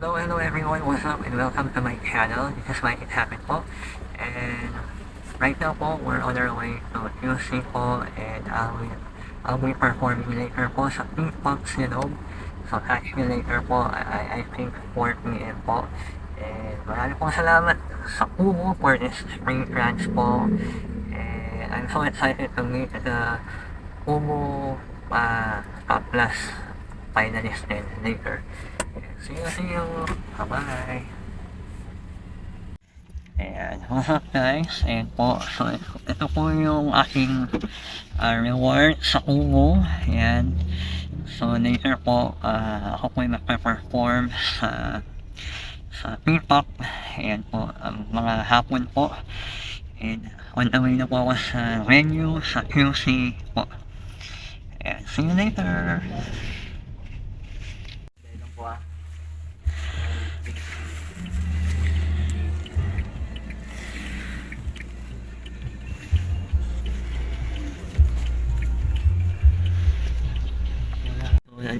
Hello everyone, what's up and welcome to my channel. This is Mike It Happened po. And right now po, we're on our way to QC po and I'll be performing later po sa Pink Pop Sinog. So catch me later po, I think 4 p.m. po. And maraming pong salamat sa Kumu for this spring trance po. And I'm so excited to meet the Kumu Top Plus finalist din later. See you. Bye-bye. Ayan, what's up guys? Ayan po, so ito po yung aking reward sa Kumu. Ayan. So later po, ako po yung magpa-perform sa P-pop. Ayan po, mga hapon po. And on the way na po ako sa venue, sa QC po. Ayan, see you later.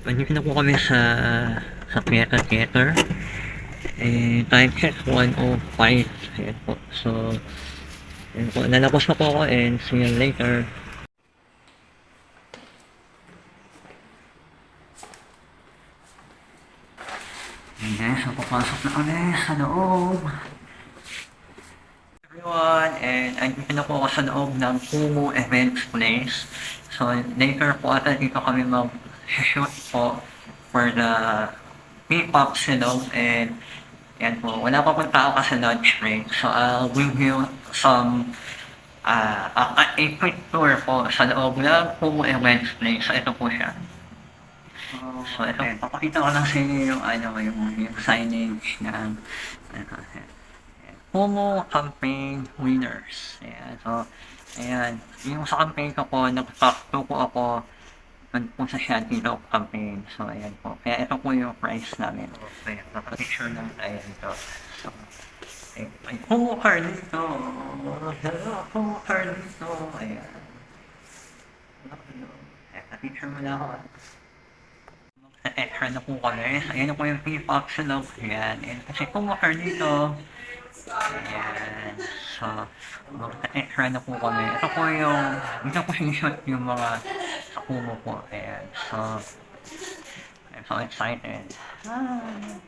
Andito na po kami sa theater. Time check 1:05. Ayan po. So, ayan po. Nalabas na po ako and see you later. Ayan guys, so papasok na kami sa loob. Everyone, and andito na po ako sa loob ng Kumu Events Place. So, later po ata dito kami shoot po for the P-pop Sinog and yan po, wala pa pong tao kasi lunch break. So I'll bring you some a quick tour po sa loob ng Kumu Events Place. So ito po siya. So ito, papakita ko lang sa inyo yung signage ng Kumu Campaign Winners. Ayan, so ayan, yung sa campaign ko po, nag-talk to po ako po sa Shanty Dog campaign. So, ayan po. Kaya ito po yung price namin. Okay, napapicture lang tayo dito. So, ay, Kumu Carlito! Hello, Kumu Carlito! Ayan. Napapicture mo na ako. Extra na po kami. Ayan po yung P-pop Sinog. Ayan. Ayan kasi Kumu Carlito. Ayan. So, extra na po kami. Ito po yung, dito po sinishot yung mga sa Kumu po. Ayan. So, I'm so excited. Ayan.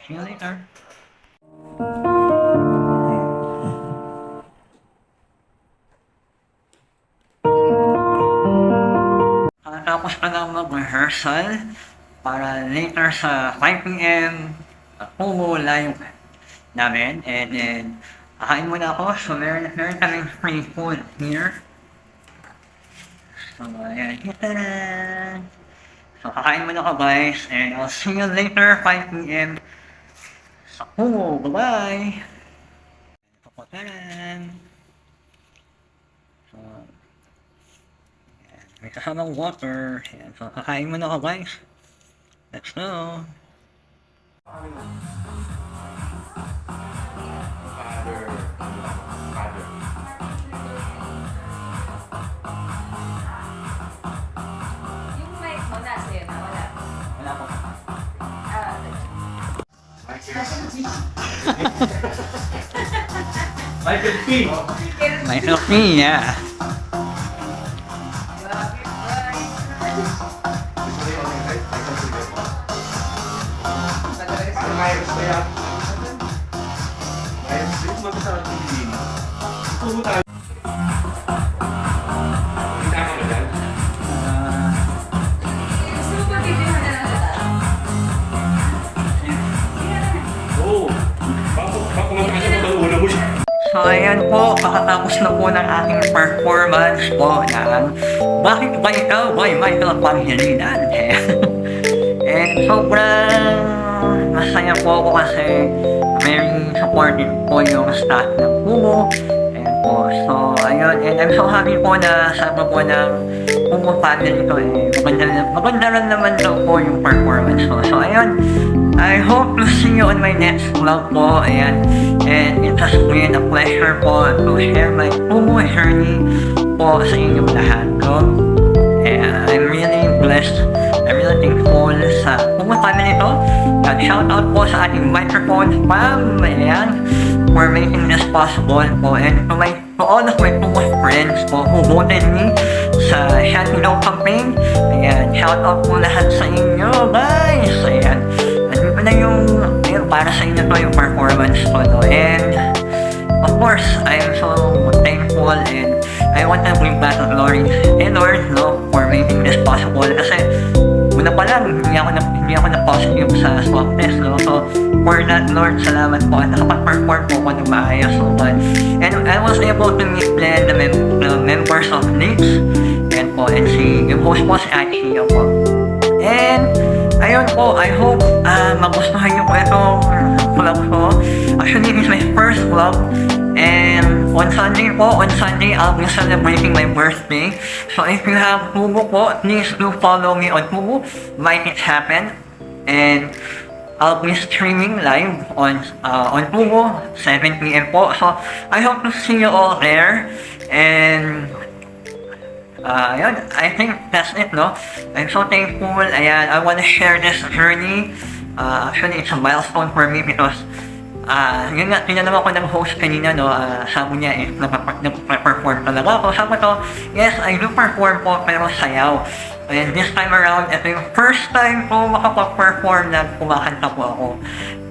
See you later. Tapos pa lang mag-rehearsal para later sa 5 p.m. Kumu live namin. And then, kakain muna ako. So, meron kaming free food here. So, ayan. So, kakain muna ako guys. And I'll see you later 5 p.m. sa Kumu. Bye-bye! Papotaran! So, ayan. May kasamang water. Ayan. So, kakain muna ako guys. Let's go! Michael P. Michael P, yeah. So ayan po, kakatapos na po ng ating performance po ng Bakit Ba Ikaw by Michael Pangilinan. And sobrang masaya po ako kasi very supportive po yung staff ng Kumu. Ayan po, so ayun, and I'm so happy po na sama po ng Kumu family ko maganda rin naman daw po yung performance ko. So ayun, I hope to see you on my next vlog po. Ayan. And it has been a pleasure po to share my Kumu journey po sa inyong lahat. So, I'm really blessed family to. Shoutout po sa ating microphone fam, ayan, for making this possible po. And to all of my Pugo friends po who voted me sa Healthy No campaign, ayan, shoutout po lahat sa inyo guys, ayan. Nandito na yung para sa inyo to yung performance ko, no? And of course, I'm so thankful and I want to bring back the glory and Lord, no, for making this possible. Kasi una pa lang, hindi ako na positive sa swab test, no? So, for that, Lord, salamat po. Nakapag-perform po ako ng maayos, no? And I was able to meet the members of NICS and yung host po si Achio po. And ayun po, I hope magustuhan niyo po itong vlog ko. Actually, this is my first vlog. And on Sunday, I'll be celebrating my birthday. So if you have Pugo po, please do follow me on Pugo, Make It Happen. And I'll be streaming live on Pugo, 7 p.m. po. So I hope to see you all there. And yun, I think that's it, no? I'm so thankful. Ayan, I want to share this journey. Actually, it's a milestone for me because yun nga, tinanong ako ng host kanina, no? Sabi niya, nag-perform talaga ako. Sabi ko, yes, I do perform po, pero sayaw. And this time around, ito yung first time ko makapag-perform na kumakanta po ako.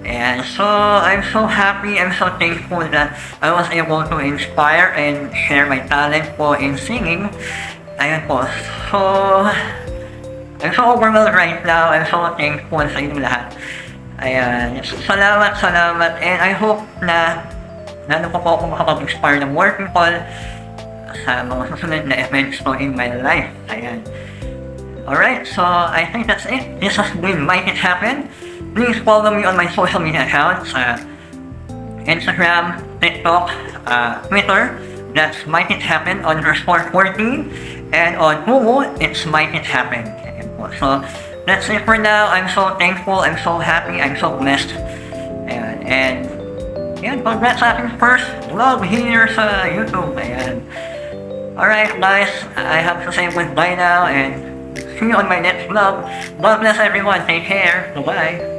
And so, I'm so happy, I'm so thankful that I was able to inspire and share my talent po in singing. Ayun po. So, I'm so overwhelmed right now. I'm so thankful sa inyo lahat. Ayan. Salamat. And I hope na lalo pa po ako makapag-inspire ng more people sa mga susunod na events po in my life. Ayan. Alright, so I think that's it. This has been Make It Happen. Please follow me on my social media accounts. Instagram, TikTok, Twitter. That's Make It Happen _14. And on Pugo, it's Make It Happen. So, that's it for now. I'm so thankful, I'm so happy, I'm so blessed. And congrats sa aking first vlog here sa YouTube. Ayan. Alright guys, I have to say goodbye now and see you on my next vlog. God bless everyone. Take care. Bye-bye.